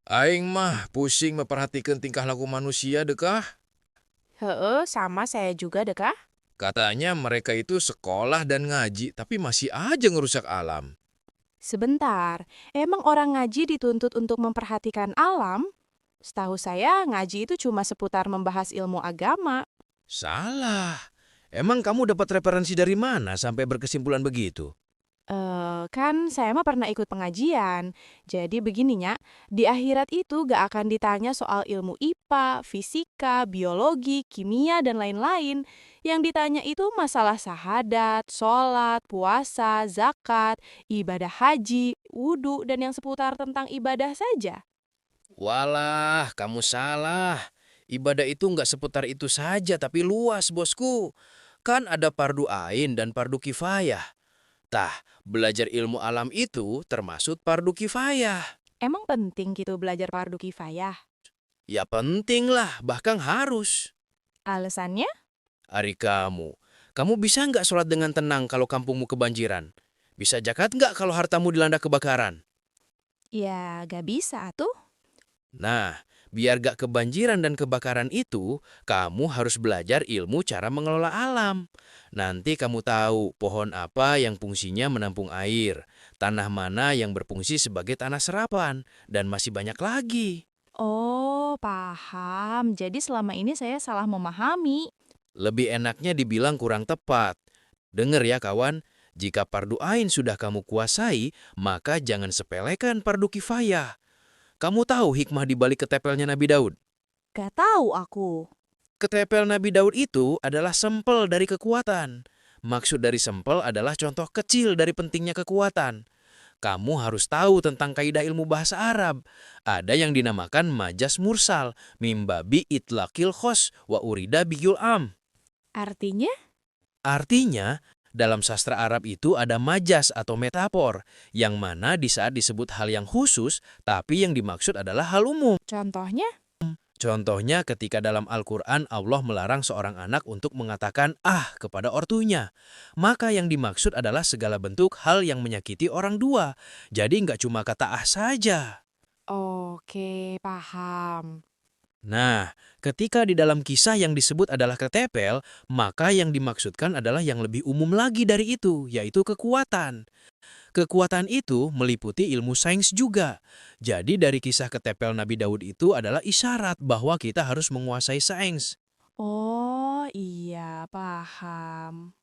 Aing mah pusing memperhatikan tingkah laku manusia dekah. Heeh, sama saya juga deh, Kak. Katanya mereka itu sekolah dan ngaji, tapi masih aja ngerusak alam. Sebentar, emang orang ngaji dituntut untuk memperhatikan alam? Setahu saya, ngaji itu cuma seputar membahas ilmu agama. Salah. Emang kamu dapat referensi dari mana sampai berkesimpulan begitu? Kan saya mah pernah ikut pengajian. Jadi begininya, di akhirat itu gak akan ditanya soal ilmu IPA, fisika, biologi, kimia, dan lain-lain. Yang ditanya itu masalah sahadat, sholat, puasa, zakat, ibadah haji, wudhu, dan yang seputar tentang ibadah saja. Walah, kamu salah. Ibadah itu nggak seputar itu saja, tapi luas, bosku. Kan ada fardu ain dan fardu kifayah. Tah, belajar ilmu alam itu termasuk fardu kifayah. Emang penting gitu belajar fardu kifayah? Ya penting lah, bahkan harus. Alasannya? Ari kamu bisa nggak sholat dengan tenang kalau kampungmu kebanjiran? Bisa zakat nggak kalau hartamu dilanda kebakaran? Ya, gak bisa tuh. Nah, biar gak kebanjiran dan kebakaran itu, kamu harus belajar ilmu cara mengelola alam. Nanti kamu tahu pohon apa yang fungsinya menampung air, tanah mana yang berfungsi sebagai tanah serapan, dan masih banyak lagi. Oh, paham. Jadi selama ini saya salah memahami. Lebih enaknya dibilang kurang tepat. Dengar ya kawan, jika fardu ain sudah kamu kuasai, maka jangan sepelekan fardu kifayah. Kamu tahu hikmah di balik ketepelnya Nabi Daud? Gak tahu aku. Ketepel Nabi Daud itu adalah sempel dari kekuatan. Maksud dari sempel adalah contoh kecil dari pentingnya kekuatan. Kamu harus tahu tentang kaidah ilmu bahasa Arab. Ada yang dinamakan majas mursal, mimbabi itlaqil khos wa urida biyul am. Artinya? Artinya, dalam sastra Arab itu ada majas atau metafor, yang mana di saat disebut hal yang khusus, tapi yang dimaksud adalah hal umum. Contohnya? Contohnya ketika dalam Al-Quran Allah melarang seorang anak untuk mengatakan ah kepada ortunya. Maka yang dimaksud adalah segala bentuk hal yang menyakiti orang tua. Jadi nggak cuma kata ah saja. Oke, paham. Nah, ketika di dalam kisah yang disebut adalah ketepel, maka yang dimaksudkan adalah yang lebih umum lagi dari itu, yaitu kekuatan. Kekuatan itu meliputi ilmu sains juga. Jadi dari kisah ketepel Nabi Daud itu adalah isyarat bahwa kita harus menguasai sains. Oh, iya, paham.